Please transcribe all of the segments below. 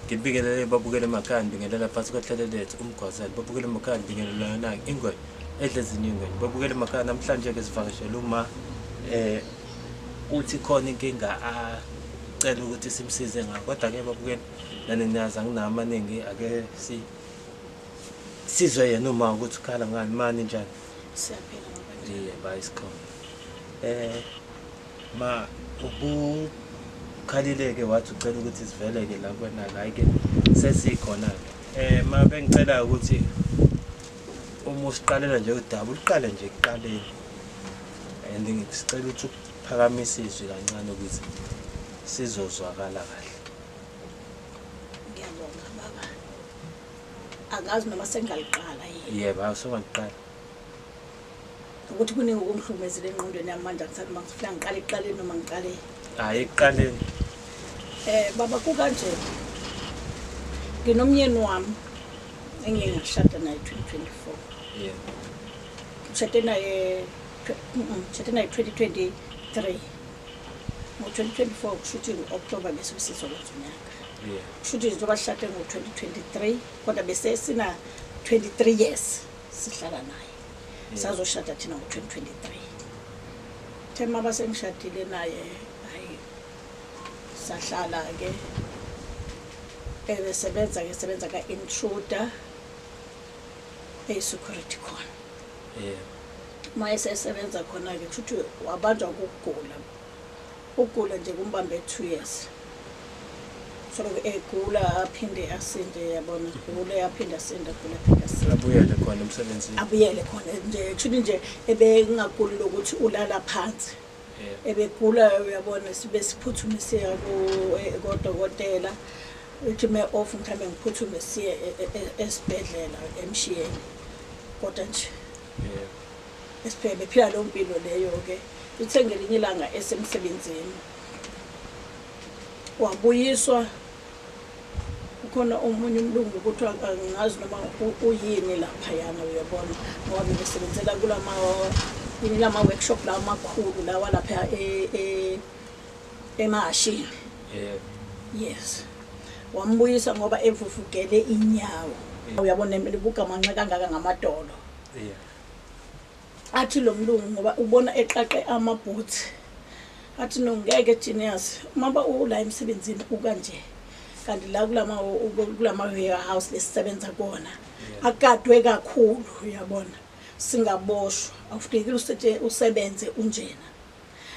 ngibingelele babukele emakhaya ngibingelela phansi kwahlelelethu umgwazana babukele emakhaya ngibingelela na ingwe edlezini ingwe babukele emakhaya namhlanje ke sivakashela uma uthi khona inkinga acela ukuthi simsize ngakho kodwa ke babukele nani niyazi anginamaningi ake sizwe yena uma ukuthi ukhala ngani mani njani siyaphila ngoba bayisikhona ma khalileke wathi ucela ukuthi siveleke la kwena la ke sesikhona ma bengicela ukuthi uma usiqalela nje udaba uliqale nje ekuqaleni and ngicela ukuthi uphakamisa izwi kancane ukuthi sizozwakala kahle. ngiyabonga baba angazi noma sengaliqala yini Yebo awusongaqala ukuthi kuningi okumhlumezile engqondweni yami manje ngisathi mangifika ngiqale eqaleni noma ngiqale hayi ekuqaleni baba kukanje nginomyeni wami engike ngashada naye 2024 yebo ngishade naye 2023 ngo-2024 kushuthi ngo-October bese sisokwenza unyaka yebo kushuthi njengoba sishade ngo-2023 kodwa bese sina 23 years sihlala naye sazoshada thina ngo-2023 thema basengishadile naye hayi sahlala-ke sebenza ka-intruder eyi-security khona yebo uma esesebenza khona-ke kushuthi wabanjwa ukugula nje kumbambe 2 years soloku egula aphinde asinde yabona egule aphinde asinde agule aphinde asinde abuyele khona emsebenzini abuyele khona nje kushuthi nje ebengaguli lokuthi ulala phansi yebo ebegula uyabona sibe siphuthume siya kodokotela uthi me off mhlambe ngiphuthume siye esibhedlela emshiyeni kodwa nje yebo esiphebe phila lo mpilo leyo-ke uthe ngelinye ilanga esemsebenzini wabuyiswa ukhona omunye umlungu kuthiwa angazi noma uyini laphayana uyabona ngoba bebesebenzela yini lama-workshop lawa amakhulu lawa lapha emahashini yebo yes wambuyisa ngoba evuvukele inyawo uyabona bugamanxe kangaka ngamadolo yebo athi lo mlungu ngoba ubona eqaqe amabhuthi athi nongeke genius maba ula emsebenzini ukanje kanti la kulama warehouse lesisebenza kona akadwe kakhulu uyabona singaboshwa awufikile usebenze unjena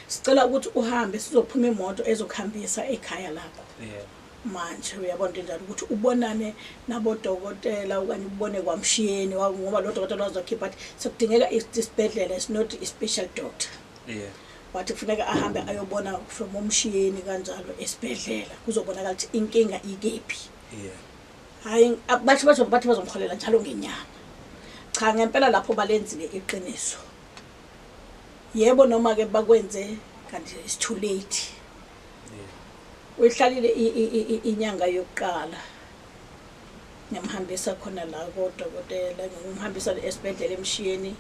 sicela ukuthi uhambe sizophuma imoto ezokuhambisa ekhaya lakho yebo manje uyabona njalo ukuthi ubonane nabodokotela okanye ubone kwamshiyeni ngoba lo dokotela wazokhipha athi sekudingeka isibhedlela is not a special doctor yebo wathi kufuneka ahambe ayobona from umshiyeni kanjalo esibhedlela kuzobonakala ukuthi inkinga ikephi yebo hayi bathi bazomkholela njalo ngenyanga cha ngempela lapho balenzile iqiniso yebo noma ke bakwenze kanti it's too late uyihlalile inyanga yokuqala ngimhambisa khona la kodokotela ngimhambisa esibhedlela emshiyeni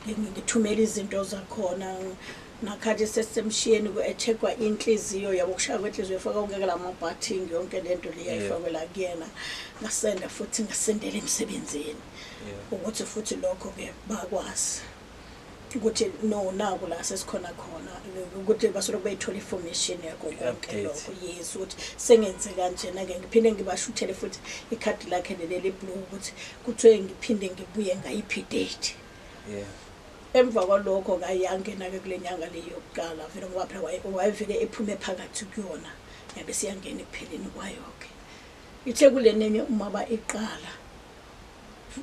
ngithumela izinto zakhona nakhathi sesemshiyeni ku-echekwa inhliziyo yabo kushaya kwenhliziyo efaka konke lamabhathingi yonke lento leyayifakwe la kuyena ngasenda futhi ngasendela emsebenzini ukuthi futhi lokho-ke bakwazi ukuthi no naku la sesikhona khona ukuthi basoloko beyithola information yakho konke lokho yes ukuthi sengenze kanjena-ke ngiphinde ngibashuthele futhi ikhadi lakhe leli blue ukuthi kuthiwe ngiphinde ngibuye ngayiphi date emva kwalokho kayangena-ke kule nyanga leyo yokuqala vele ngoba phela wayevele ephume phakathi kuyona yabe siyangena ekupheleni kwayo-ke ithe kule nenye umaba iqala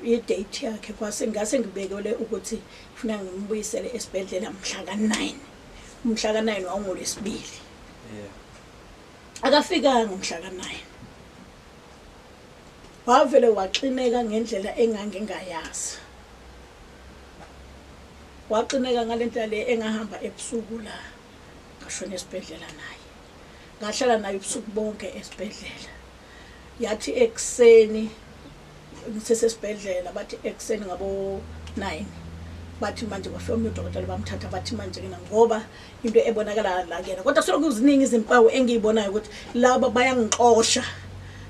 i-date yakhe kwase ngase ngibekele ukuthi kufuneka ngimbuyisele esibhedlela mhla ka-9 umhla ka-9 wawungolwesibili akafikanga umhla ka-9 wavele waxineka ngendlela engangingayazi waqineka ngalento le engahamba ebusuku la ngashona esibhedlela naye ngahlala naye ubusuku bonke esibhedlela yathi ekseni ngisesesibhedlela bathi ekseni ngabo 9 bathi manje bafika udokotela bamthatha bathi manje kena ngoba into ebonakala la kuyena kodwa solo kuziningi izimpawu engiyibonayo ukuthi laba bayangixosha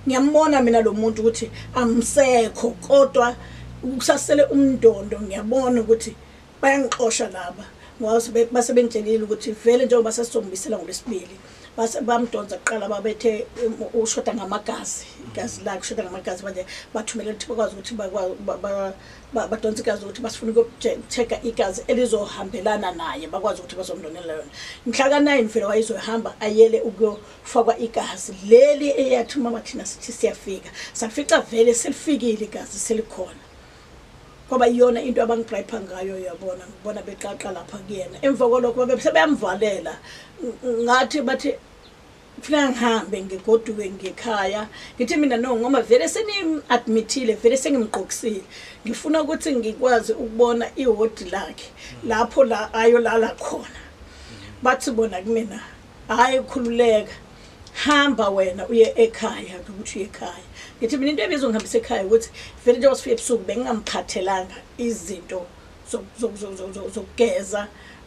ngiyambona mina lo muntu ukuthi amsekho kodwa ukusasele umndondo ngiyabona ukuthi bayangixosha laba ngoba base bengitshelile ukuthi vele njengoba sesizombisela ngolesibili base bamdonsa kuqala babethe ushoda ngamagazi igazi lakhe ushoda ngamagazi manje bathumela ukuthi bakwazi ukuthi badonsa igazi ukuthi basifuna ukucheck igazi elizohambelana naye bakwazi ukuthi bazomndonela yona mhla ka9 vele wayizohamba ayele ukuyofakwa igazi leli eyathi mama thina sithi siyafika safica vele selifikile igazi selikhona ngoba iyona into abangigripha ngayo uyabona ngibona beqaqa lapha kuyena emva kolokho sebeyamvalela ngathi bathi kufanele ngihambe ngigoduke ngekhaya ngithi mina no ngoba vele seni-admithile vele sengimgqokisile ngifuna ukuthi ngikwazi ukubona ihodi lakhe lapho la ayolala khona bathi bona kumina hayi khululeka hamba wena uye ekhaya ukuthi uye ekhaya ngithi mina into ebizongihambisa ekhaya ukuthi vele njengoba sifike ebusuku bengingamphathelanga izinto zokugeza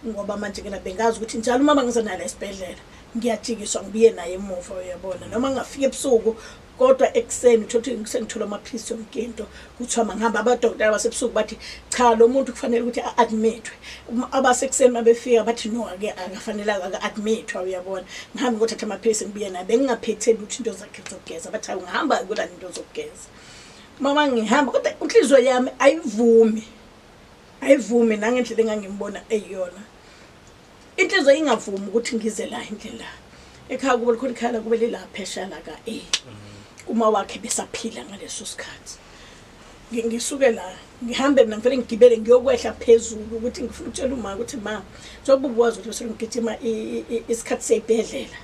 ngoba manje kena bengazi ukuthi njalo uma ngizonala esibhedlela ngiyajikiswa ngibuye naye emuva uyabona noma ngafika ebusuku kodwa ekseni uthothi ngisengithola amaphilisi yonke into kuthiwa mangihamba abadokotela basebusuku bathi cha lo muntu kufanele ukuthi a-admithwe abasekuseni mabefika bathi no ake akafanelanga aka-admithwa uyabona ngihambe ngothatha amaphilisi ngibuye naye bengingaphetheli ukuthi into zakhe zokugeza bathi ungahamba kulani into zokugeza mama ngihamba kodwa inhliziyo yami ayivumi nangendlela engangimbona eyiyona inhliziyo ingavumi ukuthi ngize la indlela ekhaya kube likhona ikhala kube lilapha eshala ka uma wakhe besaphila ngaleso sikhathi ngisuke la ngihambe mina ngifike ngigibele ngiyokwehla phezulu ukuthi ngifuna ukutshela uma ukuthi ma njengoba ubuwazi ukuthi ngigijima isikhathi sebhedlela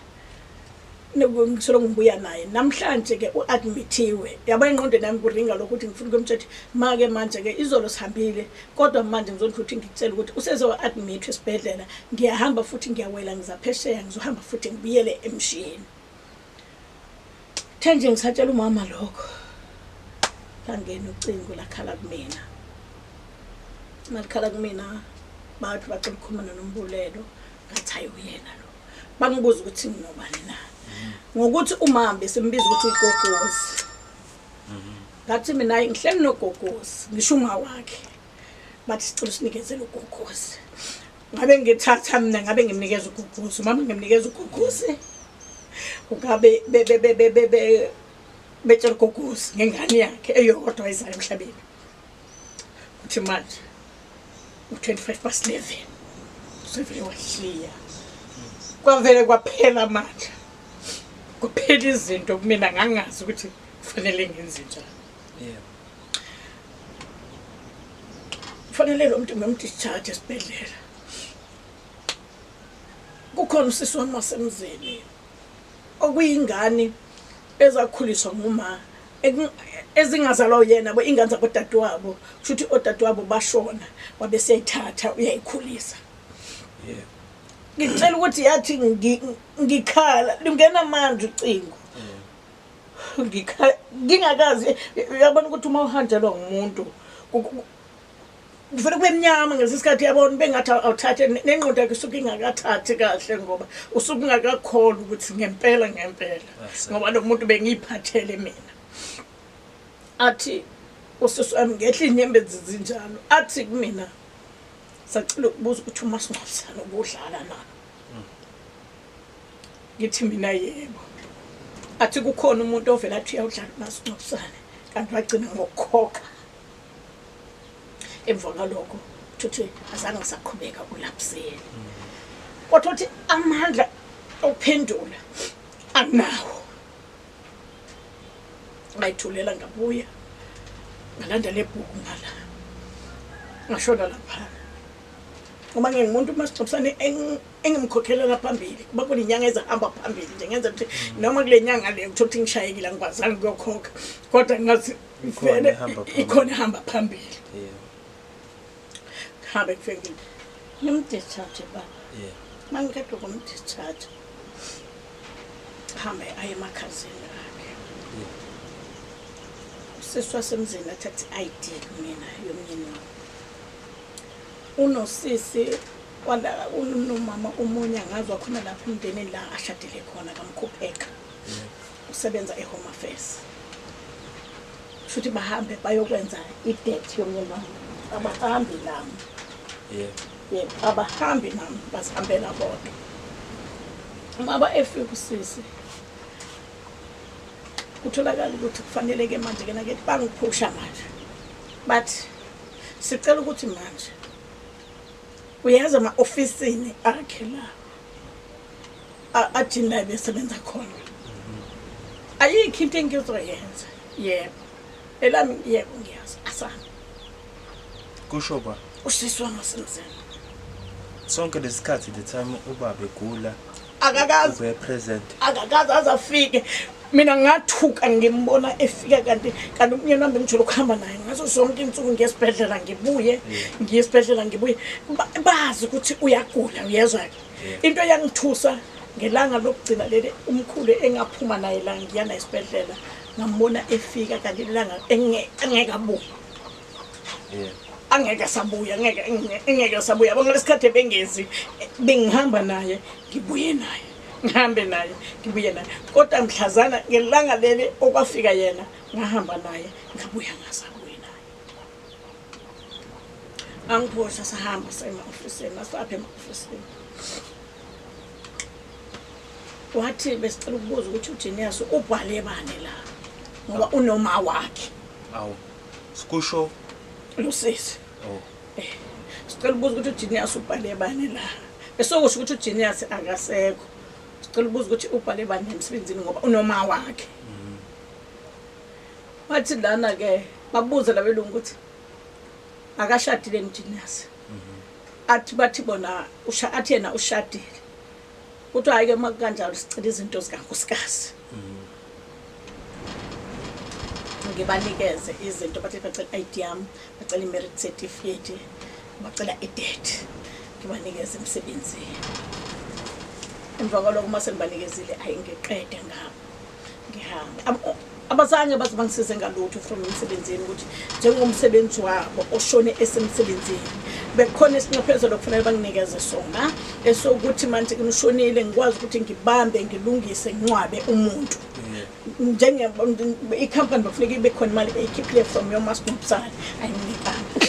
ngisolo ngibuya naye namhlanje ke uadmithiwe yaba ingqondo nami kuringa lokuthi ngifuna ukumtshela make manje ke izolo sihambile kodwa manje ngizofuna ukuthi ngicela ukuthi useze wa-admit esibhedlela ngiyahamba futhi ngiyawela ngizaphesheya ngizohamba futhi ngibuyele emshini nje ngisatshela umama lokho langena ucingo lakhala kumina malikhala kumina bathi bacela ukukhuluma noMbulelo ngathi hayi uyena lo bangibuza ukuthi nginobani na ngokuthi umama besimbiza ukuthi ugogozi ngathi mina ngihleli nogogozi ngisho uma wakhe bathi sicela sinikezele ugogozi ngabe ngithatha mina ngabe ngimnikeza ugogozi mama ngimnikeza ugogozi ugabe betshela ugogozi ngengane yakhe eyodwa ezayo emhlabeni uthi manje u-11:25 usevele wahliya kwavele kwaphela manje kuphela izinto kumina ngangazi ukuthi kufanele ngenze njani kufanele lo muntu ngimdischarge esibhedlela kukhona usisi wami wasemzini okuyingane ezakhuliswa nguma ezingazalwa yena ingane zabodadewabo futhi odadewabo bashona wabe seyithatha uyayikhulisa ngicela ukuthi yathi ngikhala lingena manje ucingo ngingakazi uyabona ukuthi uma uhanjelwa ngumuntu kufanele kube mnyama ngesikhathi yabona bengathi awuthathe nengqondo yakhe usuke ingakathathi kahle ngoba usuke ungakakhona ukuthi ngempela ngoba lo muntu bengiyiphathele mina athi usisi wami ngehla inyembezi zinjalo athi kumina sacela ukubuza ukuthi umasingcwabisane ubudlala na ngithi mina yebo athi kukhona umuntu ovela athi uyawudlala umasingcwabisane kanti wagcina ngokukhokha emva kwalokho uthi azange ngisaqhubeka kulapseni kodwa uthi amandla ophendula anginawo ngayithulela ngabuya ngalanda lebhuku ngala ngashona lapha ngoba ngingumuntu masixoxisane engimkhokhelela phambili kuba kunenyanga ezahamba phambili nje ngenza ukuthi noma kule nyanga le ukuthi ngishayekile ngikwazanga ukuyokhokha kodwa ngathi ikhona hamba phambili habe kufike ngimdischarge baba mangikade ukumdischarge hambe aye emakhazini akhe usisi wasemzini athathe ID kumina yomnyeni wami unosisi wala unomama umunye ngazwa khona lapha emndenini la ashadile khona kamkhupheka usebenza eHome Affairs futhi bahambe bayokwenza i-date yomyeni wami abahambi nami yebo abahambi nami basihambela bodwa maba efika usisi kutholakala ukuthi kufanele-ke manje-ke nakethi bangiphusha manje bathi sicela ukuthi manje uyazi ama-ofisini akhe la athini la besebenza khona ayikho into engizoyenza yebo elami yebo ngiyazi asana kusho ba usisi wami wasemzini sonke lesikhathi the time ubaba egula akakazi present azafike mina ngathuka ngimbona efika kanti umnyeni wami ngijula ukuhamba naye ngaso zonke insuku ngiyesibhedlela ngibuye bazi ukuthi uyagula uyezwa into yangithusa ngelanga lokugcina leli umkhulu engaphuma naye la ngiyana esibhedlela ngambona efika kanti ilanga engeke abuye angeke sabuya ngalesikhathi bengezi bengihamba naye ngibuye naye ngihambe naye ngibuye naye kodwa mhlazana ngelanga leli okwafika yena ngahamba naye ngabuya ngasabuye naye angiphosha sahamba ema-ofisini asapha ema-ofisini wathi besicela ukubuza ukuthi uJenius ubhale bani la ngoba unoma wakhe awu sikusho lusisi sicela ukubuza ukuthi uJenius ubhale bani la besokusho ukuthi uJenius akasekho sicela ukubuza ukuthi ubhale bani emsebenzini ngoba unoma wakhe wathi lana-ke babuza labelungu ukuthi akashadile uJenius bathi bona athi yena ushadile kuthiwa hayi-ke uma kanjalo sicela izinto zikankosikazi ngibanikeze izinto bathi bacela i-ID yami bacela i-marriage certificate bacela i-date ngibanikeze emsebenzini emva kwalokho uma sengibanikezile ayi ngiqede ngabo ngihamba abazange baze bangisize ngalutho from emsebenzini ukuthi njengomsebenzi wabo oshone esemsebenzini bekhona isinxephezelo kufanele banginikeze sona esokuthi manje ngishonile ngikwazi ukuthi ngibambe ngilungise ngcwabe umuntu njenge i-company bakufuneka ibe khona imali eyikhiphileyo from your masingcwabisane ayinginikanga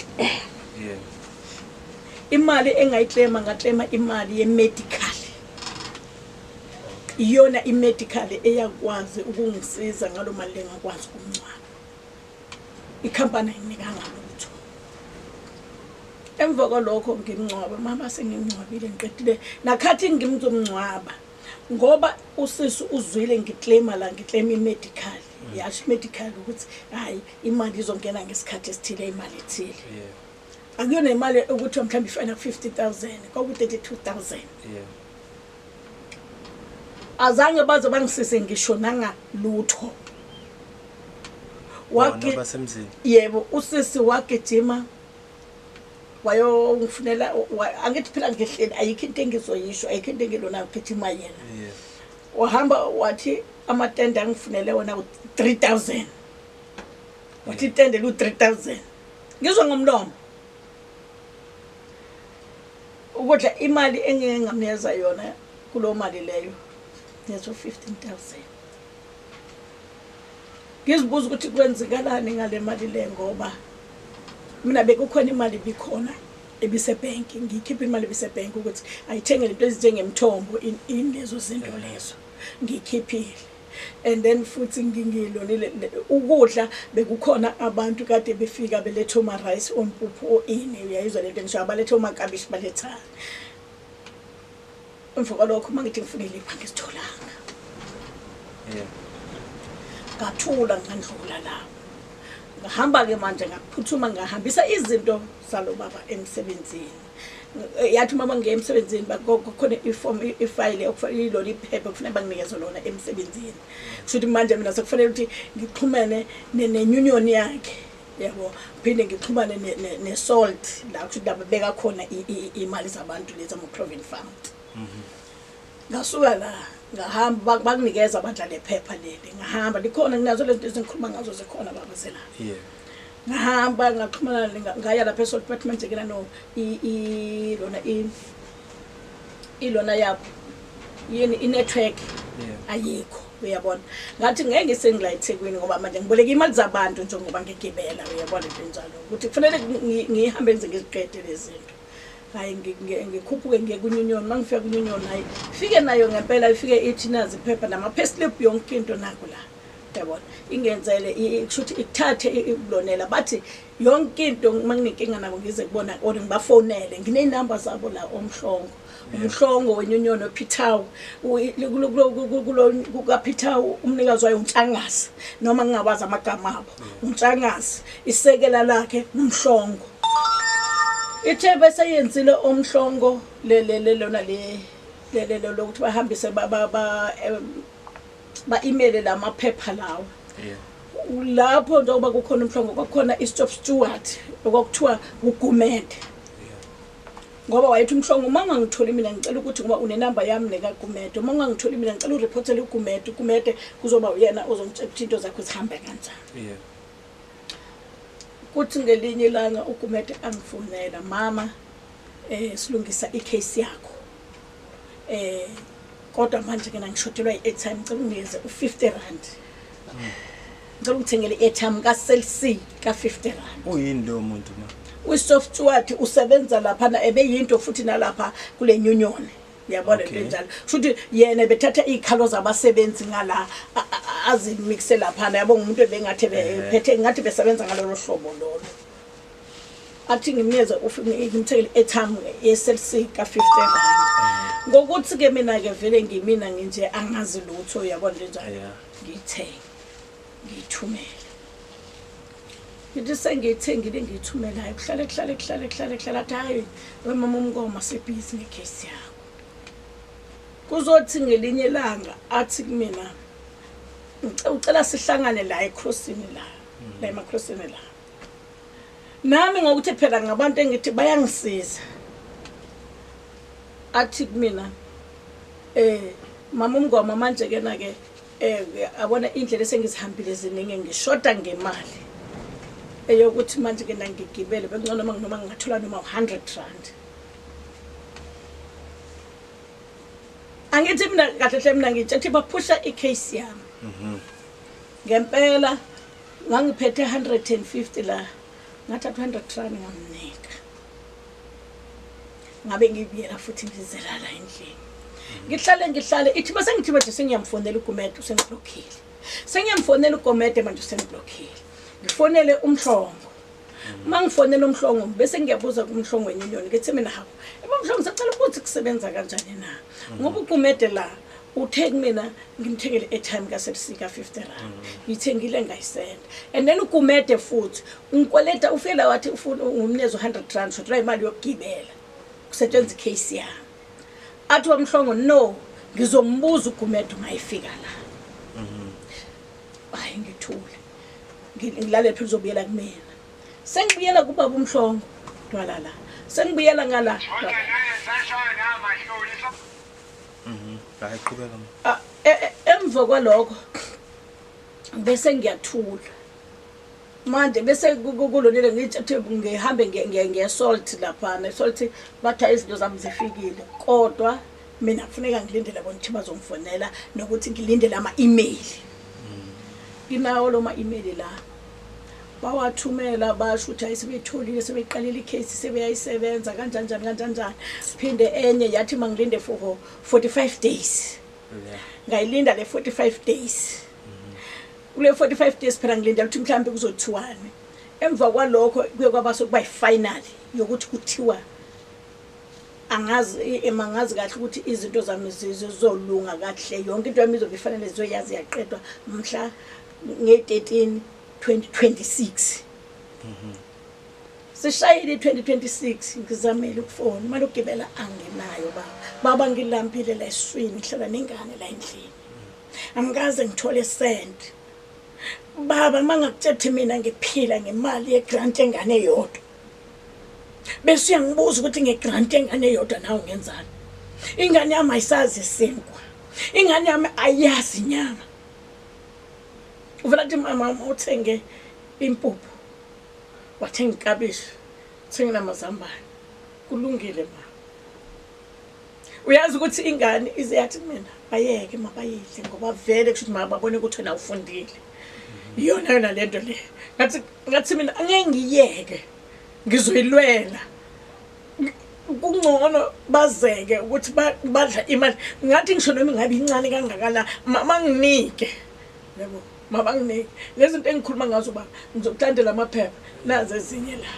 imali engayiclaima ngaclaima imali ye-medical iyona i-medical eyakwazi ukungisiza ngalo mali engakwazi ukungcwaba i-company ayinikanga lutho emva kwalokho ngimngcwaba mama sengimngcwabile ngiqedile nakhathi ngimzomngcwaba ngoba usisi uzwile ngiclaima la ngiclaima i-medical yasho i-medical ukuthi hayi imali izongena ngesikhathi esithile imali ethile akuyona imali ukuthi mhlawumbe ifana 50,000 kwaku-32,000 azange baze bangisise ngisho nanga lutho wake basemzini yebo usisi wagijima wayongifunela angithi phela ngihleli ayikho into engizoyisho ayikho into engilona ugijima yena wahamba wathi amatende angifunele wona u-3,000 wathi itende lu-3,000 ngizwa ngomlomo ukudla imali engeke ngamnikeza yona kulo mali leyo nezo 15,000 ngizibuza ukuthi kwenzikalani ngale mali le ngoba mina bekukhona imali bikhona ebisebhenki ngiyikhipha imali ebisebhenki ukuthi ayithenge lento ezinjengemthombo lezo zinto lezo ngikhiphile and then futhi ngingilonile ukudla bekukhona abantu kade befika beletha oma rice ompuphu ini uyayizwa lento ngisho abaletha omakabishi baletha emva kwalokho uma ngithi ngifunele ipha ngisitholanga ngathula ngandlula lapho ngahamba-ke manje ngaphuthuma ngahambisa izinto zalo baba emsebenzini yathi mama ngiye emsebenzini khona ifayile ilona iphepha kufanele banginikeze lona emsebenzini kushuthi manje mina sekufanele ukuthi ngixhumene ne-union yakhe yabo phinde ngixhumane ne-salt la kushuthi la babeka khona imali zabantu lezi ama-provident fund ngasuka la ngahamba bakunikeza abadla lephepha leli ngahamba likhona nginazo lento ezingikhuluma ngazo zikhona baba zela ngahamba ngaxhumana ngaya lapha e-salt department ngena no ilona yabo yini i-network ayikho uyabona ngathi ngeke ngisengila eThekwini ngoba manje ngiboleka imali zabantu njengoba ngigibela uyabona into njalo ukuthi kufanele ngihambe ngize ngiziqede lezi zinto hayi ngikhuphuke ngiye kunyunyoni mangifika kunyunyoni hayi fike nayo ngempela ifike ithi nazi iphepha nama payslip yonke into nakho la yabona ingenzele kushuthi ikuthathe ikulonela bathi yonke into manginenkinga nabo ngize kubona or ngibafonele nginenamba zabo la omhlongo umhlongo wenyunyoni oPitawu kukaPitawu umnikazi wayo uNtshangasi noma ngingabaza amagama abo uNtshangasi isekela lakhe umhlongo ithe bese yenzile omhlongo lona le lokuthi bahambise ba email lamaphepha lawo lapho njengoba kukhona umhlongo kwakhona istop steward okuthiwa uGumede ngoba wayethi umhlongo uma ngangithola mina ngicela ukuthi ngoba unenamba yami nekaGumede uma ngangithola mina ngicela ureportele uGumede kuzoba uyena ozongitshela ukuthi into zakho zihambe kanjani kuthi ngelinye ilanga uGumede angifonela mama silungisa icase yakho kodwa manje ke ngishodelwa i-airtime ngicela unginikeze u50 rand ngicela ukuthengele i-airtime ka-Cell C ka50 rand uyini lo muntu ma usoftware usebenza lapha na ebeyinto futhi nalapha kule nyunyoni uyabona into njalo futhi yena bethatha izikhalo zabasebenzi ngala azimixe lapha yabo umuntu ebengathi bephethe ngathi besebenza ngalolu hlobo lolo athi ngimnyeze ngimthekele airtime ye-Cell C ka50 rand ngokuthi ke mina ke vele ngimina nginje angazi lutho uyabona njalo ngithumela ngithi sengithengile ngithumelayo kuhlale athi hayi wemama uMngoma sebhizi ngecase yakho kuzothi ngelinye ilanga athi kumina ucela sihlangane la eCrossini la eMacrossini la nami ngokuthi phela ngabantu engithi bayangisiza athi kumina mama uMngoma manje ke na ke abona indlela esengizihambile eziningi ngishoda ngemali eyokuthi manje ke ngigibele bekungcono noma ngingathola noma 100 rand angithi mina kahle mina ngitshethi baphusha icase yami ngempela ngangiphethe 150 la ngathatha 100 rand ngamnika ngabe ngibiyela futhi ngizela la endlini ngihlale ithi bese ngithi manje sengiyamfonela uGumede usengiblockile sengiyamfonela uGumede manje usengiblockile ngifonele umhlongo mangifonela umhlongo bese ngiyabuza kumhlongo wenyunyoni ngithi mina hawo umhlongo sacela ukuthi kusebenza kanjani na ngoba uGumede la uthe kumina ngimthengele airtime ka-Cell C ka50 rand ngithengile ngayisenda and then uGumede futhi ungikweleta ufela wathi ufuna ngumneze 100 rand shotra imali yokugibela kusetshenzwa icase yami athi wamhlongo no ngizombuza uGumede ungayifika la hayi ngithule ngilale phela uzobuyela kumina sengibuyela kubaba uMhlongo twala la sengibuyela ngala hayi qhubeka emva kwalokho bese ngiyathula manje bese kulonile ngithi ngihambe ngiye-Salt lapha ne-Salt batha izinto zami zifikile kodwa mina kufuneka ngilindele bona ukuthi bazongifonela nokuthi ngilindele ama-email nginawo lo ma-email la bawathumela basho ukuthi ayisebetholile sebeqalile icase sebeyayisebenza kanjani phinde enye yathi mangilinde for 45 days ngayilinda le 45 days kule 45 days phela ngilinda ukuthi mhlambe kuzothiwani emva kwalokho kuye kwaba sokuba yi-final yokuthi kuthiwa angazi kahle ukuthi izinto zami zizolunga kahle yonke into yami izobe ifanele zizoyazi yaqedwa mhla nge-13 2026 sishayile 2026 ngizamela ukufona manje ukugibela angenayo baba ngilambile la eswini ngihlala nengane la endlini angikaze ngithole cent baba mangakuthethe mina ngiphila ngemali yegrant engane eyodwa bese uyangibuza ukuthi ngegrant engane eyodwa nawe ngenzani ingane yami ayisazi isinkwa ingane yami ayazi inyama uvela ukuthi mama uthenge impuphu wathenga inkabishi uthenga namazambane kulungile ma uyazi ukuthi ingane ize yathi mina bayeke mabayidle ngoba vele kusho ukuthi mababone ukuthi wena ufundile iyona yona lento le ngathi mina angeke ngiyeke ngizoyilwela kungcono bazeke ukuthi badla imali ngathi ngisho noma ingabe incane kangakala manginike yabo mabanginike lezi zinto engikhuluma ngazo baba ngizokuthandela amaphepha nazo ezinye la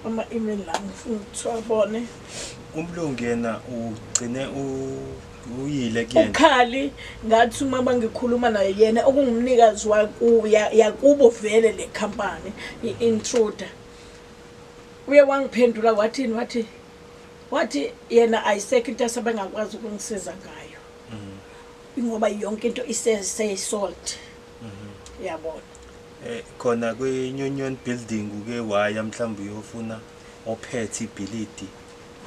ama-email la ngifuna ukuthi wabone umlungu yena ugcine uyile kuyena ukhali ngathi uma bangikhuluma naye yena okungumnikazi yakubo vele le company i-intruder uye wangiphendula wathi yena ayisekho into asebengakwazi ukungisiza ngayo ngoba yonke into iseyisold yabona khona kwe-Union Building uke waya mhlawumbe uyofuna ophethe ibhilidi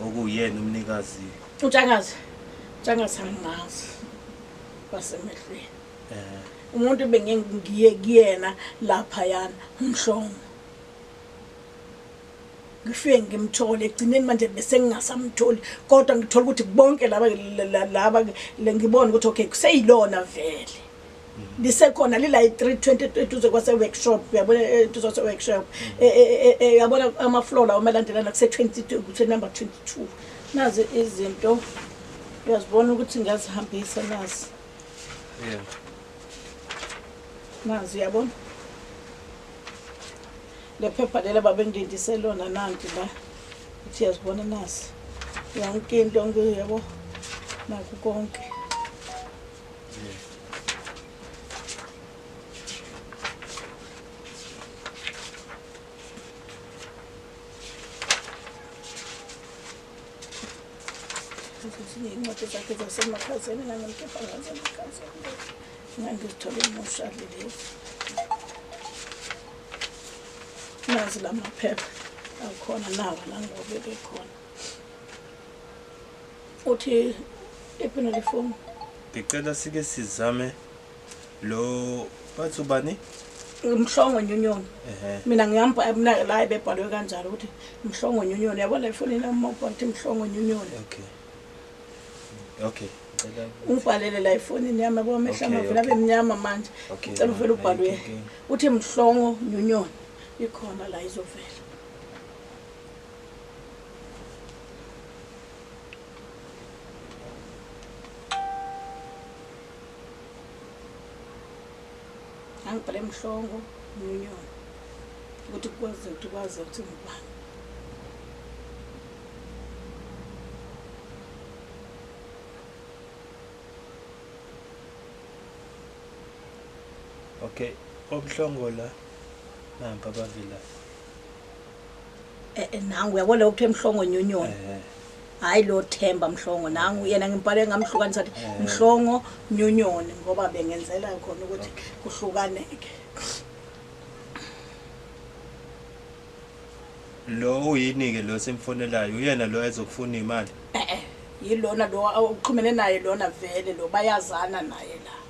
okuyena umnikazi uNtshakazi angazi basemehlweni umuntu bengiye kuyena lapha yana umhlongo ngifike ngimthole egcineni manje bese ngingasamtholi kodwa ngithola ukuthi bonke laba ngibona ukuthi okay kuseyilona vele lisekhona lila 320 duze kwase workshop uyabona duze kwase workshop yabona ama floor la umelandelana kuse 22 kuse number 22 nazi izinto uyazibona ukuthi ngiyazihambisa nazi nazi yabona le phepha lelo babengidiselona nanti la uthi yazibona nazi yonke into ngiyabo nakho konke incwadi zakhe zasemakhazeni nangemphepha zasemakhazeni ngangizithole emoshali lezi nazi lamaphepha akhona nawo la ngobeke khona uthi epenalty form ngicela sike sizame lo bathi ubani umhlongo nyunyoni mina ngiyamba la bebhalwe kanjalo ukuthi umhlongo nyunyoni yabona ifoni nami uthi umhlongo nyunyoni okay ngicela ungibhalele la ifonini yami yabo amehla amavila abemnyama manje ngicela uvele ubhalwe uthi mhlongo nyunyoni ikhona la izovela angibhale mhlongo nyunyoni ukuthi kwazi ukuthi ngibani okay omhlongo la namba bavila nangu uyabona ukuthi emhlongo nyunyoni hayi lo Themba Mhlongo nangu yena ngimbhale ngamhlukanisa ukuthi Mhlongo nyunyoni ngoba bengenzela khona ukuthi kuhlukaneke lo uyini ke lo semfonelayo uyena lo ezokufuna imali yilona lo uxhumene naye lona vele lo bayazana naye la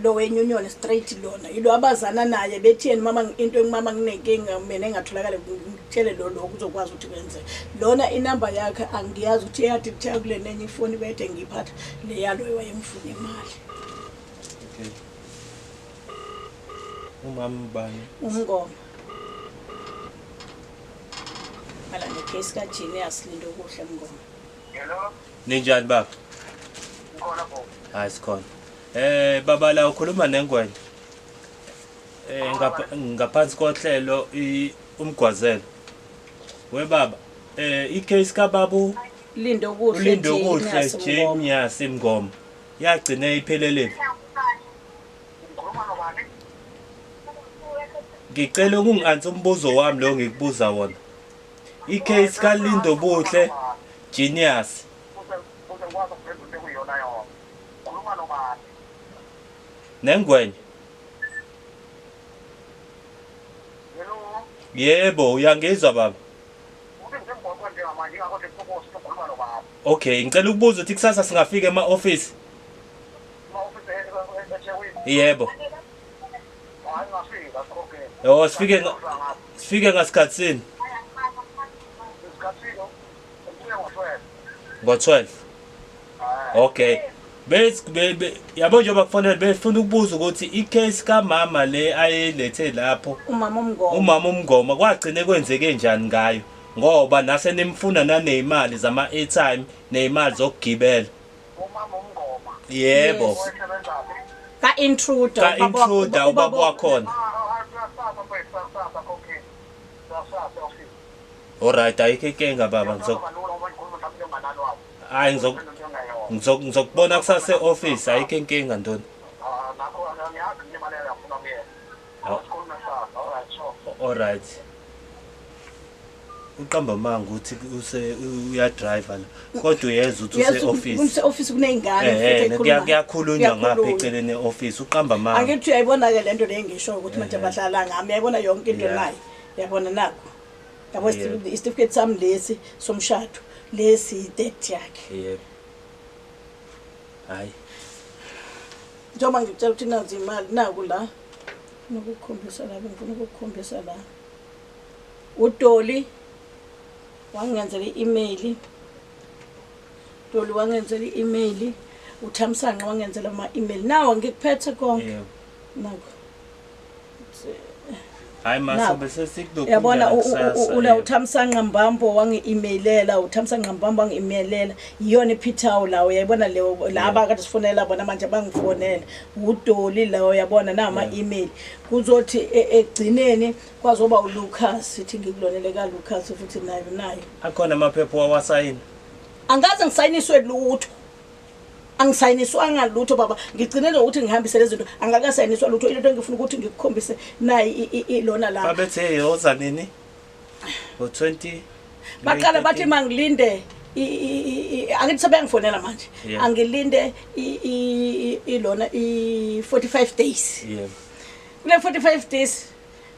lo wenyunyoni straight lona yilo abazana naye bethiyeni mama into engimama nginenkinga mina engatholakala ngitshele lo kuzokwazi ukuthi kwenze lona inamba yakhe angiyazi ukuthi yathi kuthiya kule nenye ifoni bethe ngiyiphatha le yalo wayemfuna imali okay umama bani umngoma ala necase ka Genius lindo kuhle mngoma hello ninjani baba ngona bo hayi sikhona baba la ukhuluma neNgwenya ngaphansi kohlelo umgwazelo we baba icase kababu lindo kuhle Genius Mngoma yagcina ipheleleni ngikhuluma nobani ngicela ukungi-answer umbuzo wami lo ngikubuza wona icase kaLindo Buhle Genius uze kwazi ukuphendula kuyona yona ngikhuluma nobani neNgwenya hello yebo uyangizwa baba uthi ngizembona njengamanje ngakho ngikhuluma ngikhuluma nobani okay ngicela ukubuza ukuthi kusasa singafika ema-office ma-office eThekwini yebo hayi ngafika okay sifike ngasikhathi sini isikhathini ngibuya ngo-12 ngo-12 okay yabo njengoba kufanele befuna ukubuza ukuthi icase kamama le ayelethe lapho umama uMngoma kwagcine kwenzeke njani ngayo ngoba nase nimfuna nanezimali zama-airtime nezimali zokugibela umama uMngoma yebo ka-intruder ubaba wakhona alright ayikho inkinga baba hayi ngizokubona kusase-office ayikho inkinga ntoni alright uqamba manga ukuthi uyadriver la kodwa uyeza ukuthi use-office kuney'ngane kuyakhulunywa ngapha eceleni e-office uqamba manga angithi uyayibona-ke le nto leyo ngisho ukuthi manje bahlala ngami uyayibona yonke into nayo uyabona nakho yabo isitifiketi sami lesi somshado lesi i-date yakhe yebo hayi njengoba ngikutshela ukuthi nazi imali naku la nokukhombisa la ngifuna ukukhombisa la uDoli wangenzela i-email Doli wangenzela i-email uThamsanqa wangenzela ama-email nawo ngikuphethe konke nako hayi mase bese sikulokhu yabona una uThamsanqa Mbambo wangi-emailela uThamsanqa Mbambo wangi-emailela iyona iphithawu lawo yayibona leyo laba kade sifonela bona manje bangifonela uDoli lawo yabona nama-email kuzothi egcineni kwazoba uLucas sithi ngikulonele kaLucas futhi nayo akhona amaphepha wawasayini angaze ngisayiniswe lutho angisayiniswanga lutho baba ngigcinele ukuthi ngihambise lezi zinto angakasayiniswa lutho into engifuna ukuthi ngikukhombise nayi lona la babethe yoza nini ngo-20 baqala bathi mangilinde angithi sebengifonela manje angilinde ilona i-45 days kule 45 days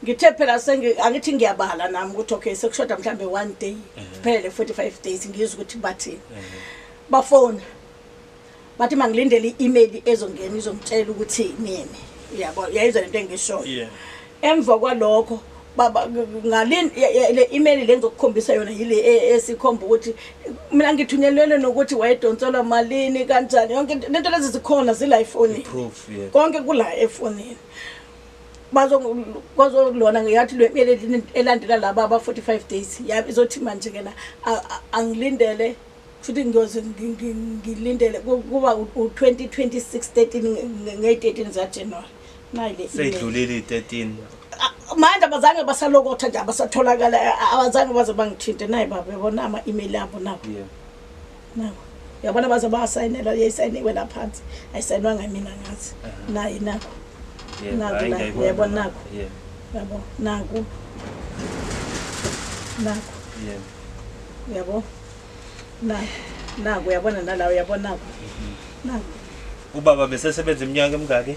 ngithe phela angithi ngiyabala nami ukuthi okay sekushoda mhlambe 1 day kuphele 45 days ngizwe ukuthi bathi bafona bathi mangilindele i-email ezongena izongitshela ukuthi nini yabo yayizwa lento engishoyo emva kwalokho baba le email le ngizokukhombisa yona yile esikhomba ukuthi mina ngithunyelelwe nokuthi wayedonselwa malini kanjani yonke lento lezi zikhona zila efonini konke kula efonini bazolona ngiyathi le email elandela laba aba 45 days izothi manje ke la angilindele futhi ngiyoze ngilindele kuba u2026 13 nge-13 zaJanuary nayile seyidlulile i-13 manje abazange basalokotha nje abasatholakala abazange baze bangithinte nayi baba yabona ama-email abo nabo nabo yabona baze basayinela yayisayiniwe la phansi ayisayinwanga mina ngazi nayi nako nako la yabona nako yabo nako yabo naku uyabona nalawo uyabona naku ubaba besesebenza iminyaka emingaki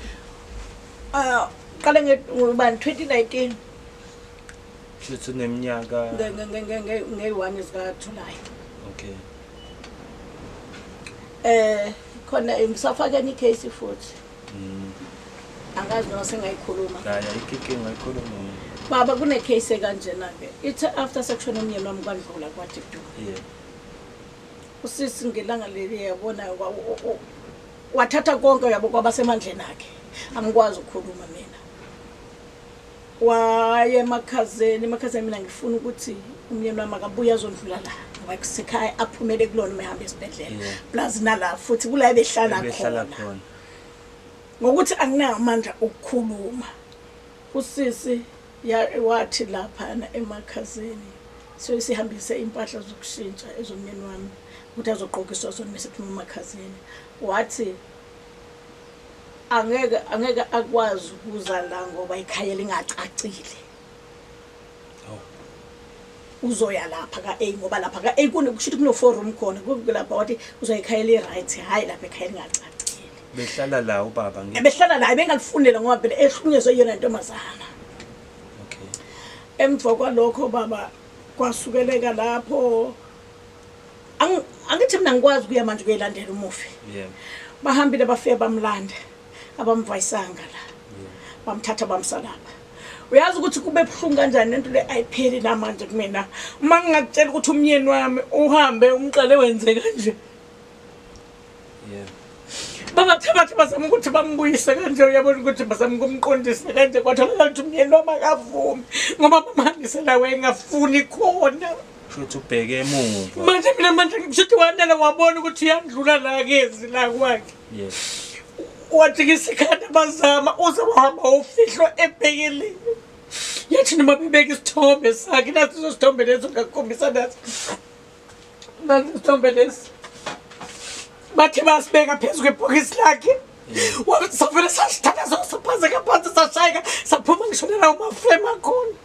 qale ngubani 2019 futhi neminyaka nge-1 zikaJuly okay khona ngisafaka enye case futhi angazi noma sengayikhuluma hayi ayikho ngayikhuluma baba kune case kanjena ke ithi after section omnyeni wami kwandlula kwathi kudu usisi ngelanga leli yabona wathatha konke yabo kwabasemandleni akhe angikwazi ukukhuluma mina waye emakhazeni mina ngifuna ukuthi umyeni wami akabuye azondlula la ngoba kusekhaya aphumele kulona uma ehamba esibhedlela plus nala futhi kula behlala khona ngokuthi anginamandla ukukhuluma usisi wathi laphana emakhazeni sihambise impahla zokushintsha ezomyeni wami ukuthi azogqokiswa zona mesephuma emakhazeni wathi angeke akwazi ukuza la ngoba ikhaya lingacacile uzoya lapha ka-A ngoba lapha ka-A kushuthi kuno-4 khona kulapha wathi uzoyikhaya li-right hayi lapha ekhaya lingacacile behlala la ubaba behlala la bengalifundela ngoba phela ehlunyezwe yona intombazana emva kwalokho baba kwasukeleka lapho angithi mina ngikwazi kuya manje kuyilandela umufi bahambile bafike bamlanda abamvayisanga la bamthatha bamsalapha uyazi ukuthi kube buhlungu kanjani lento le ayipheli namanje kumina uma ngingakutshela ukuthi umyeni wami uhambe umqale wenze kanje babathabatha bazama ukuthi bangibuyise kanje uyabona ukuthi bazama ukumqondisa kanje kwathola ukuthi umyeni wami akavumi ngoba bamhambisela wayengafuni khona futhi ubheke emuva manje mina manje ngisho wanela wabona ukuthi uyandlula la kezi la kwakhe wathi ngisekhanda bazama uze wahamba ufihlwa ebhekile yathi noma bebeka isithombe sakhe nathi isithombe leso ngakukhombisa nathi nathi isithombe leso bathi basibeka phezu kwebhokisi lakhe wabisafela sasithatha sosaphazeka phansi sashayeka saphuma ngishonela umaframe akhona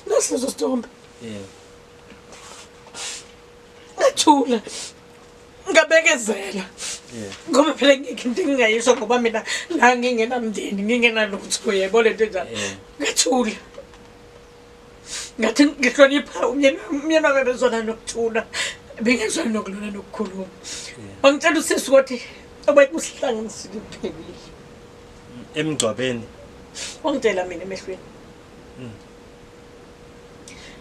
nasizo sithombe ngathula ngabekezela ngoba phela ngikho into engingayisho ngoba mina la ngingenamndeni ngingenalutho yebo lento njalo ngathula ngathi ngihlonipha umyeni wami bezona nokuthula bengezona nokulula nokukhuluma bangitshela usisi ukuthi abayikuhlanganisile kuphekile emgcwabeni wangitshela mina emehlweni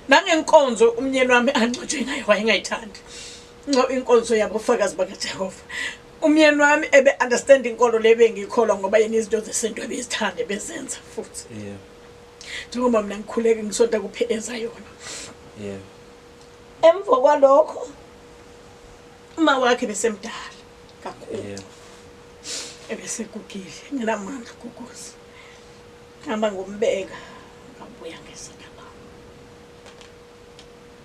nangenkonzo umyeni wami angcotshwe ngayo wayengayithandi inkonzo yabo ufakazi bakaJehova umyeni wami ebe understand inkolo lebe ngikholwa ngoba yena izinto zesinto ebezithanda bezenza futhi njengoba mina ngikhuleke ngisonta kupheza yona emva kwalokho uma wakhe besemdala kakhulu ebese kugile nginamandla kukuzi hamba ngombeka ngabuya ngesikhala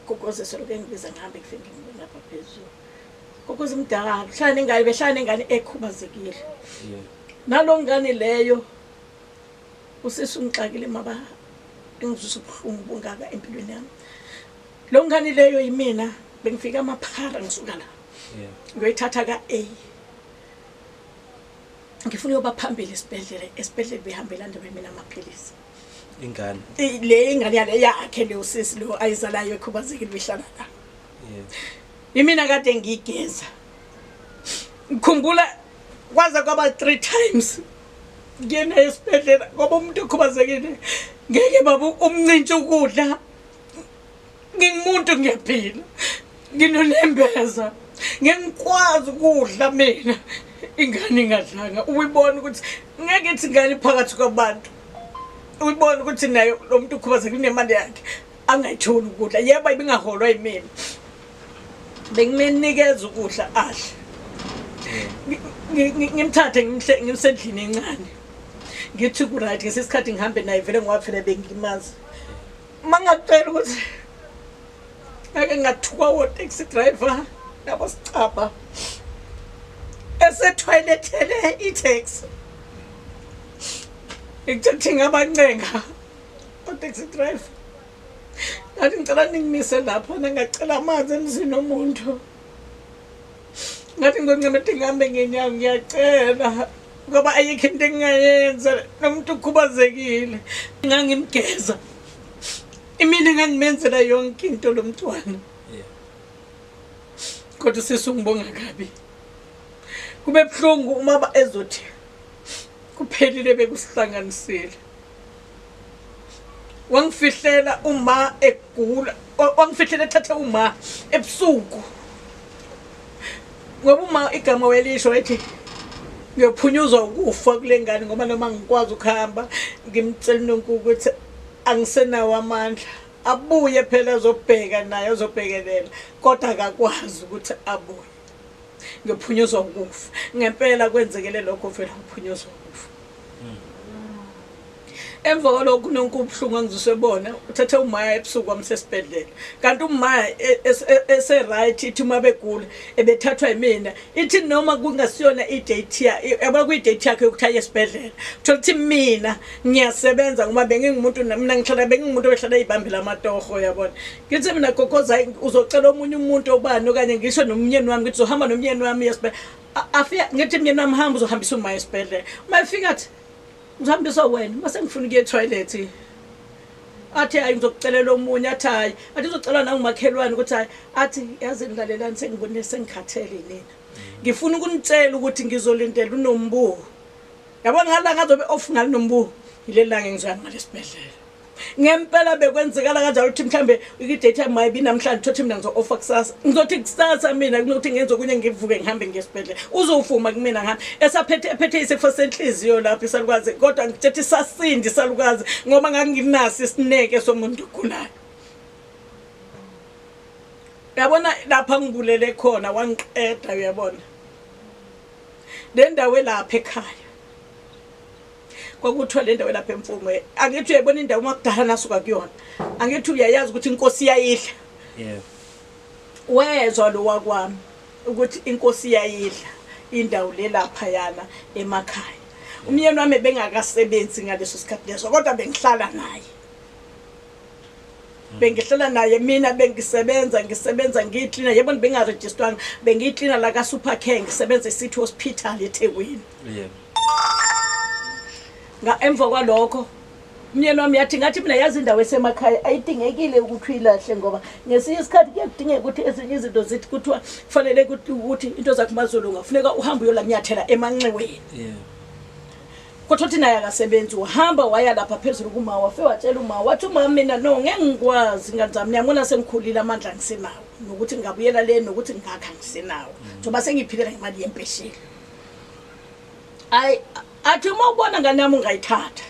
kukuze soloke ngibiza ngihambe ngifike ngibona lapha phezulu kukuze umdala hlala ingane behlala ingane ekhubazekile nalo ngane leyo usisi ungixakile maba engizwe ubuhlungu bungaka empilweni yami lo ngane leyo yimina bengifika amaphara ngisuka la ngiyoyithatha ka-A ngifuna uyoba phambili esibhedlela behambela ndaba mina amaphilisi ingane le ingane yale yakhe le usisi lo ayizalayo ekhubazekile behlala la yimina kade ngigeza ngikhumbula kwaze kwaba 3 times ngene esibhedlela ngoba umuntu okhubazekile ngeke baba umncintshe ukudla ngingumuntu ngiyaphila nginolembeza ngengikwazi ukudla mina ingane ingadlanga uyibona ukuthi ngeke ithi ingane phakathi kwabantu uyibona ukuthi nayo lo muntu ukhubazekile nemali yakhe angayitholi ukudla yebo ibingaholwa yimina bengimenikeza ukudla ahle ngimthathe ngimsendlini encane ngithi ku right ngesikhathi ngihambe naye vele ngwaphela bengilimaza mangacela ukuthi ake ngathuka wo taxi driver nabo sicapha ese toiletele i-taxi ngithathi ngabancenga o taxi driver ngathi ngicela ningimise lapho ngacela amanzi emzini omuntu ngathi ngizoncemete ngihambe ngenyawo ngiyacela ngoba ayikho into engingayenza nomuntu ukhubazekile ngangimgeza imini ngangimenzela yonke into lo mntwana kodwa sesungibonga kabi kube buhlungu uma ezothi kuphelile bekusihlanganisile wangifihlela uma egula wangifihlela ethatha uma ebusuku ngoba uma igama welisho wathi ngiyophunyuzwa ukufa kule ngane ngoba noma ngikwazi ukuhamba ngimcela uNkulunkulu ukuthi angisenawo amandla abuye phela azobheka naye azobhekelela kodwa akakwazi ukuthi abuye ngiyophunyuzwa ukufa ngempela kwenzekele lokho vele ngiphunyuzwa ukufa emva kwalokho uNkulunkulu angizusebona uthathe umaya ebusuku wamsesibhedlela kanti umaya ese right ithi uma begula ebethathwa yimina ithi noma kungasiyona idate abakuyidate yakhe yokuthaya esibhedlela uthola mina ngiyasebenza ngoba bengingumuntu mina ngihlala bengingumuntu obehlala izibambela amatoho yabona ngithi mina gogoza uzocela omunye umuntu obani okanye ngisho nomnyeni wami ngithi uzohamba nomnyeni wami esibhedlela afika ngithi umnyeni wami hamba uzohambisa umaya esibhedlela uma efika athi ngihambisa wena mase ngifuna ukuye toilet athi hayi ngizokucelela omunye athi hayi athi uzocela na umakhelwane ukuthi hayi athi yazi ngilalelani sengibone sengikhathele nina ngifuna ukunitshela ukuthi ngizolindela uNombu yabona ngala ngazobe off ngalinombu ilelanga engizwana ngalesibhedlela ngempela bekwenzekala kanjalo ukuthi mhlambe ikidate yami mayibi namhlanje thothi mina ngizo-offer kusasa ngizothi kusasa mina kunokuthi ngenze okunye ngivuke ngihambe ngesibhedlela uzofuma kumina ngami ephethe isifo senhliziyo lapho isalukazi kodwa ngithethe isasindi isalukazi ngoba nganginaso isineke somuntu ogulayo uyabona lapha ngibulele khona wangiqeda uyabona le ndawo lapha ekhaya kwakuthiwa le ndawo lapha emfumo angithi uyayibona indawo makudala nasuka kuyona angithi uyayazi ukuthi inkosi iyayidla wezwa lo wakwami ukuthi inkosi iyayidla indawo le lapha yana emakhaya umyeni wami bengakasebenzi ngaleso sikhathi leso kodwa bengihlala naye bengihlala naye mina ngisebenza ngiyiklina yebona bengarejistwanga bengiyiklina la ka Supercare ngisebenza eCity Hospital eThekwini emva kwalokho umyeni wami yathi ngathi mina yazi indawo esemakhaya ayidingekile ukuthi uyilahle ngoba ngesinye isikhathi kuyadingeka ukuthi ezinye izinto zithi kuthiwa kufanele ukuthi into zakho maZulu ngafuneka uhambe uyolanyathela emanxiweni kodwa uthi naye akasebenzi uhamba waya lapha phezulu kuma wafe watshela uma wathi uma mina no ngeke ngikwazi ngazami ngiyabona sengikhulile amandla ngisenawo nokuthi ngabuyela le nokuthi ngakha ngisenawo njoba sengiphilela imali yempesheni athi uma ubona ngane yami ungayithatha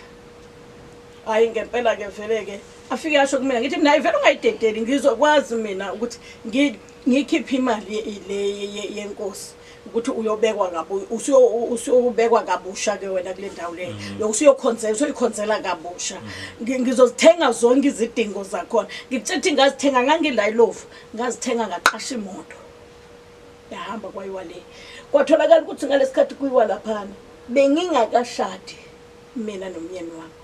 hayi ngempela ke vele ke afike yasho kumina ngithi mina vele ungayidedeli ngizokwazi mina ukuthi ngikhiphe imali le yenkosi ukuthi uyobekwa ngabo usiyobekwa kabusha ke wena kule ndawo le usuyokhonzela kabusha ngizozithenga zonke izidingo zakhona ngithethe ngazithenga ngangilailofu ngazithenga ngaqasha imoto yahamba kwayiwa le kwatholakala ukuthi ngalesikhathi kuyiwa laphana bengingakashadi mina nomyeni wami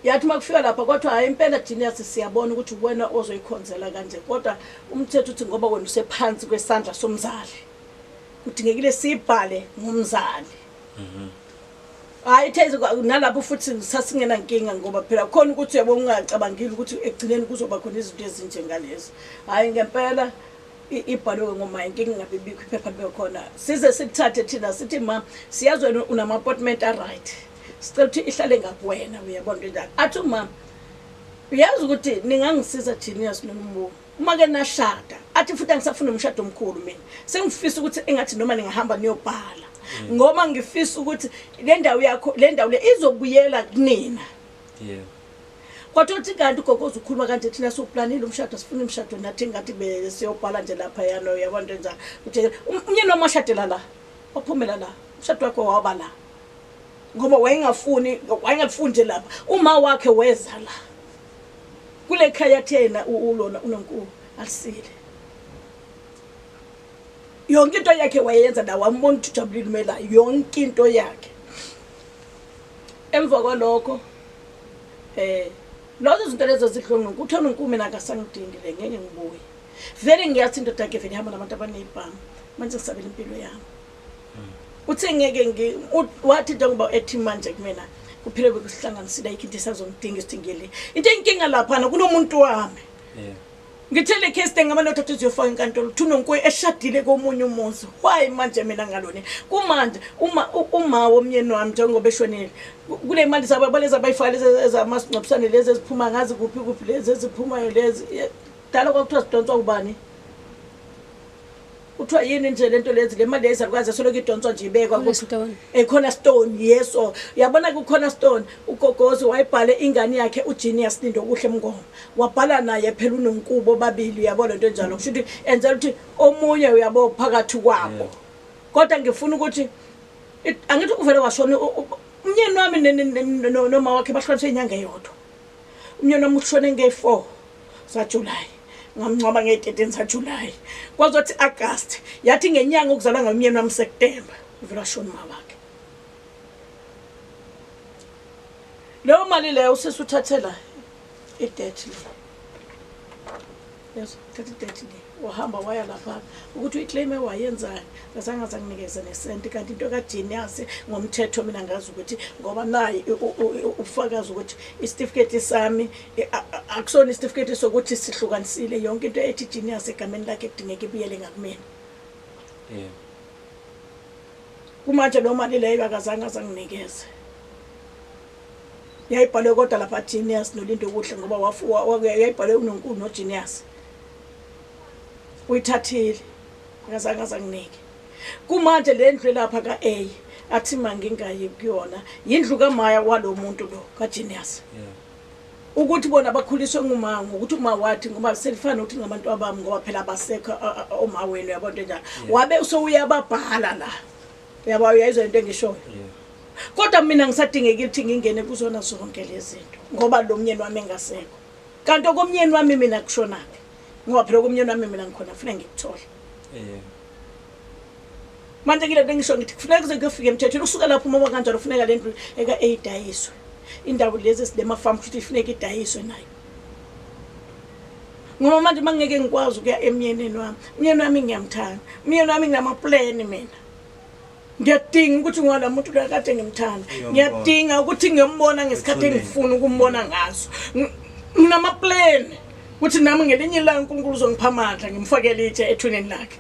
yathi makufika lapha kwathi hayi impela Genius siyabona ukuthi wena ozoyikhonzela kanje kodwa umthetho uthi ngoba wena usephansi kwesandla somzali kudingekile sibhale ngumzali hayi theze nalapho futhi sasingena inkinga ngoba phela khona ukuthi uyabona ungacabangile ukuthi egcineni kuzoba khona izinto ezinje ngalezi hayi ngempela ibhalwe ngoma inkinga ngabibikho iphepha bekhona size sikuthathe thina sithi ma siyazi wena unama appointment right sicela ukuthi ihlale ngakuwena uyabona njalo athi mama uyazi ukuthi ningangisiza Genius nombo uma ke nashada athi futhi angisafuna umshado omkhulu mina sengifisa ukuthi engathi noma ningahamba niyobhala ngoba ngifisa ukuthi le ndawo yakho le ndawo le izobuyela kunina kodwa uthi kanti ugogoza ukhuluma kanje thina soplanile umshado sifuna umshado nathi ngathi besiyobhala nje lapha yana uyabona njalo ukuthi umyeni wamashadela la ophumela la umshado wakho waba la ngoba wayengafuni lapha uma wakhe weza la kule khaya thena ulona uNonkulu alisile yonke into yakhe wayenza la wambona ukuthi ujabulile umela yonke into yakhe emva kwalokho lozo izinto lezo zihlonga ukuthi uNonkulu mina akasangidingile ngeke ngibuye vele ngiyathi indoda yakhe vele ihamba nabantu abanezibhamu manje ngisabela impilo yami uthi ngeke wathi njengoba ethi manje kumina kuphile bekusihlanganisile ikinto esazongidinga isithingele into enkinga lapha kunomuntu wami ngithele case tengamana uthatha uzofaka enkantolo uNonkulu eshadile komunye umuzi why manje mina ngalone kumanje uma womyeni wami njengoba eshonile kule mali zababaleza abayifaka lezi ezamasingcwabisane lezi eziphuma ngazi kuphi lezi eziphumayo lezi dala kwakuthiwa sidonswa ubani uthiwa yini nje lento lezi le mali lezalukwazi solo kidonswa nje ibekwa ekhona stone yeso yabona kukhona stone ugogozi wayibhale ingane yakhe uGenius Lindo kuhle mngoma wabhala naye phela uNonkubo babili uyabona into enjalo kusho ukuthi enzela ukuthi omunye uyabo phakathi kwabo kodwa ngifuna ukuthi angithi uvele washona umyeni wami noma wakhe bahlanise inyanga eyodwa umyeni wami ushone nge4 July ngamncwaba nge13 July kwazothi August yathi ngenyanga ukuzalwa ngomyeni wami September uvela shona mawakhe leyo mali leyo usisuthathela idate yes thatha idate wahamba waya lapha ukuthi uyiclaim wayenza ngazange zanginikeze nesenti kanti into kaGenius ngomthetho mina ngazi ukuthi ngoba nayi ufakaza ukuthi certificate sami akusona certificate sokuthi sihlukanisile yonke into ethi Genius egameni lakhe kudingeka ibuyele ngakumina kumanje lo mali leyo akazange azanginikeze yayibhalwe kodwa lapha Genius noLindo Kuhle ngoba yayibhalwe uNonkulu noGenius uyithathile akazange azanginike kumanje le ndlu lapha kaA athi mangingayi kuyona indlu kaMaya walomuntu lo kaGenius ukuthi bona bakhuliswe ngumango ukuthi uma wathi ngoba selifana ukuthi ngabantu abami ngoba phela abasekho oma wenu yabonto njalo wabe usuyababhala la yabo uyayizwa into engishoyo kodwa mina ngisadingeka ukuthi ngingene kuzona zonke lezi zinto ngoba lo myeni wami engasekho kanti okomyeni wami mina kushonaphi ngoba phela okomyeni wami mina ngikhona kufanele ngikuthole manje kile ngisho ngithi kufanele kuze kufike emthethweni usuka lapho uma kanjalo kufanele le ndlu eka eyidayiswe indawo lezi sidema farm futhi ifuneka idayiswe nayo ngoba manje mangeke ngikwazi ukuya emyeneni wami umyeni wami ngiyamthanda umyeni wami nginama plan mina ngiyadinga ukuthi ngwala muntu lo kade ngimthanda ngiyadinga ukuthi ngiyombona ngesikhathi engifuna ukumbona ngaso nginama plan ukuthi nami ngelinye ilanga uNkulunkulu uzongipha amandla ngimfakele itshe ethuneni lakhe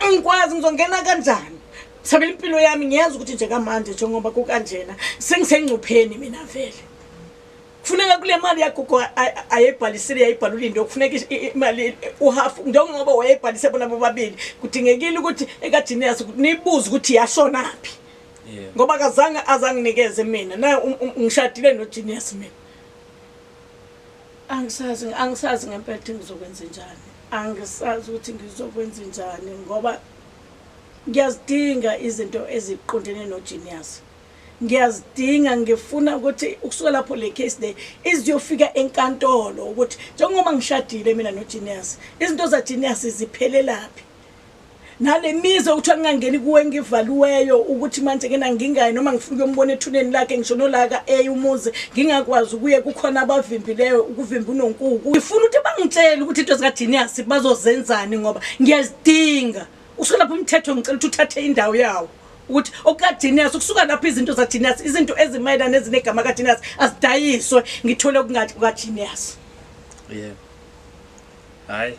ngikwazi ngizongena kanjani sabela impilo yami ngiyazi ukuthi nje kamanje njengoba kukanjena sengisengcupheni mina vele kufuneka kule mali yagogo ayebhalisile yayibhala uLindo kufuneka imali uhalf njengoba wayebhalise bona bobabili kudingekile ukuthi eka Genius nibuze ukuthi yashonaphi ngoba akazange azanginikeze mina na ngishadile noGenius mina angisazi ngempela ngizokwenza njani angisazi ukuthi ngizokwenza njani ngoba ngiyazidinga izinto eziqondene noGenius ngiyazidinga ngifuna ukuthi ukusuka lapho le case le iziyofika enkantolo ukuthi njengoba ngishadile mina noGenius izinto zaGenius ziphelelaphi nale mizo ukuthi ngingangeni kuwe ngivaluweyo ukuthi manje kena ngingayi noma ngifike umbone ethuneni lakhe ngisho nolaka umuzi ngingakwazi ukuye kukhona abavimbileyo ukuvimba uNonkuku ngifuna ukuthi bangitshele ukuthi into zikaGenius bazozenzani ngoba ngiyazidinga usuka lapho umthetho ngicela ukuthi uthathe indawo yawo ukuthi okaGenius ukusuka lapho izinto zaGenius izinto ezimayelana nezinegama kaGenius azidayiswe ngithole okungathi kukaGenius hayi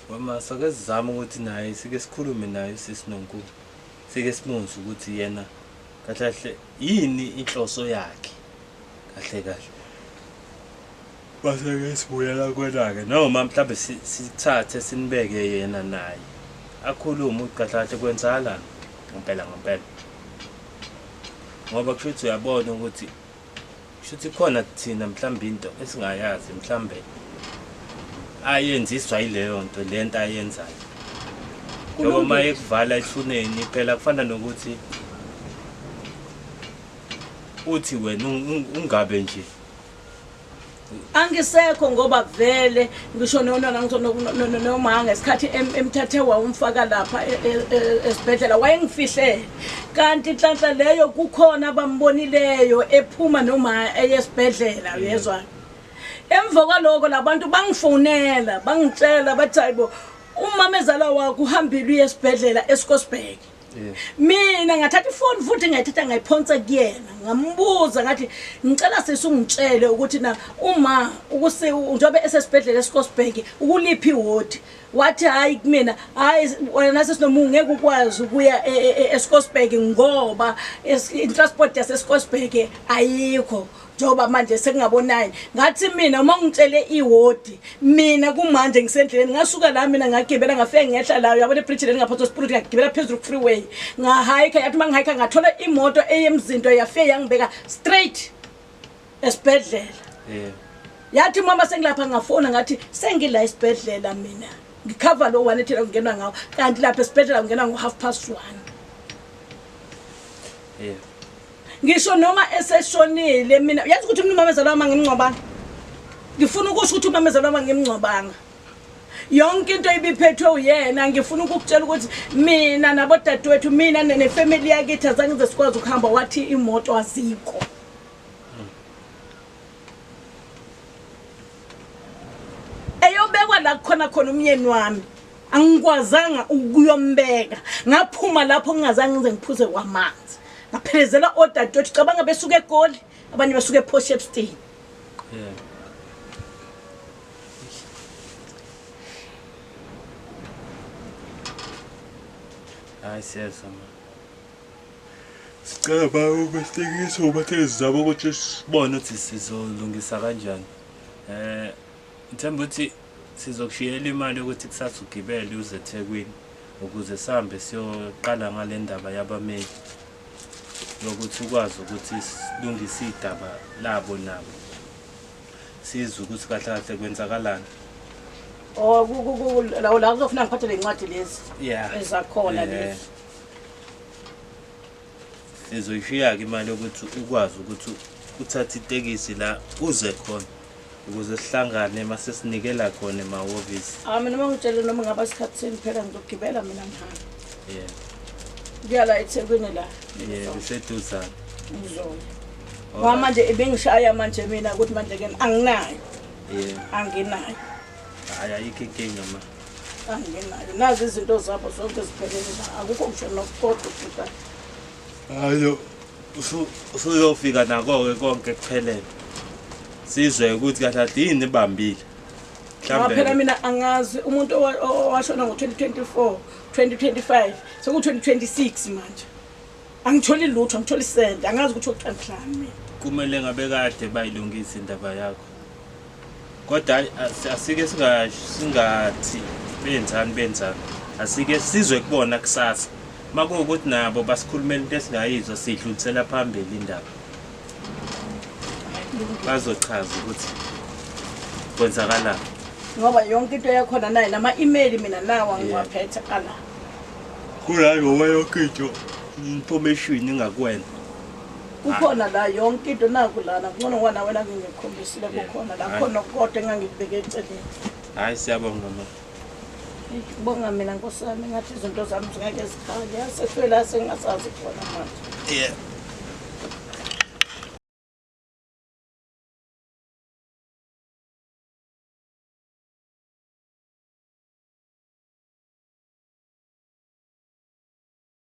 wama sakezama ukuthi naye sike sikhulume naye sisiNonkulu sike simuze ukuthi yena kahle yini inhloso yakhe kahle base sibuyela kwena-ke noma mhlawumbe sithathe sinibeke yena naye akhulume ukuthi kahle kwenzakalani ngempela ngoba kushuthi uyabona ukuthi kushuthi khona thina mhlawumbe into esingayazi mhlawumbe ayenziswa yileyo nto lento ayenzayo ngoba maye kuvala ethuneni phela kufana nokuthi uthi wena ungabe nje angisekho ngoba vele ngisho noma ngesikhathi emthathe wawumfaka lapha esibhedlela wayengifihle kanti inhlanhla leyo kukhona abambonileyo ephuma noma eyesibhedlela uyezwa emva kwaloko labantu bangifonela bangitshela bathi hayibo umamezala wakho uhambile uyesibhedlela eSkosberg mina ngathatha ifoni futhi ngayithatha ngayiphonsa kuyena ngambuza ngathi ngicela sesungitshele ukuthi na uma njobe esesibhedlela eSkosberg ukuliphi ward wathi hayi kumina hayi wena sesinomungu ngeke ukwazi ukuya eSkosberg ngoba itransport yaseSkosberg ayikho njoba manje sekungabonani ngathi mina uma ngitshele iwodi mina kumanje ngisendleleni ngasuka la mina ngagibela ngafike ngehla la yabona ibridge lengaphatha spirit ngagibela phezulu freeway ngahayika yathi mangihayika ngathola imoto eyemzinto yafike yangibeka straight esibhedlela yathi mama sengilapha ngafona ngathi sengila esibhedlela mina ngicover lo one ethela kungenwa ngawo kanti lapha esibhedlela kungenwa ngo1:30 ngisho noma eseshonile mina yazi ukuthi umamezala wami ngimncobanga ngifuna ukusho ukuthi umamezala wami ngimncobanga yonke into ibiphethwe uyena ngifuna ukukutshela ukuthi mina nabo dadewethu mina nefamily yakithi azange ngize sikwazi ukuhamba wathi imoto azikho eyobekwa la khona umyeni wami angikwazanga ukuyombeka ngaphuma lapho ngingazange ngize ngiphuze kwamanzi ngaphelezela odadewethu cabanga besuka eGoli abanye basuka ePortshepstone hayi siyazama Ngicaba ukwesitekisa ubathe zabo ukuthi sibone ukuthi sizolungisa kanjani. Ngithemba ukuthi sizokushiyela imali ukuthi kusasa ugibele uze eThekwini ukuze sihambe siyoqala ngale ndaba yabameli lokuthi ukwazi ukuthi silungise idaba labo nabo sizwe ukuthi kahle kahle kwenzakalani. La kuzofuna ngiphathe lencwadi lezi ezakhona lezi. Sizoyishiya-ke imali yokuthi ukwazi ukuthi uthathe itekisi la uze khona ukuze sihlangane mase sinikela khona emahhovisi. Mina mangitshela noma ngaba isikhathi phela ngizogibela mina ngihamba. Ngiyala eThekwini la. Biseduzane. Ngizoya. Manje ebengishaya manje mina ukuthi manje ke anginayo. Anginayo. Hayi ayikho inkinga ma. Anginayo. Nazi izinto zabo zonke ziphelele la. Akukho ngisho nokukodwa futhi. Hayo usuyofika nako konke kuphelele. Sizwe ukuthi kahle yini ebambile. Mhlawumbe phela mina angazi umuntu owashona ngo2024 2025 seku2026 manje. Angitholi lutho angitholi send angazi ukuthi uqanhlani mina. Kumele ngabe kade bayilungisa indaba yakho. Kodwa asike singathi benzani. Asike sizwe kubona kusasa. Makuwukuthi nabo basikhulumela into esingayizwa sidlulisela phambili indaba. Bazochaza ukuthi kwenzakalani. Ngoba yonke into yakhona nayi nama-email mina nawa ngiwaphethe ala. Kulayo ngoba yonke into information ingakwena. Kukhona la yonke into naku lana ngcono ngwana wena ngingikhombisile kukhona la khona kodwa engangibeke eceleni. Hayi siyabonga ma. Bonga mina Nkosi yami ngathi izinto zami zingeke zikhanye. Sesifela sengasazi khona manje.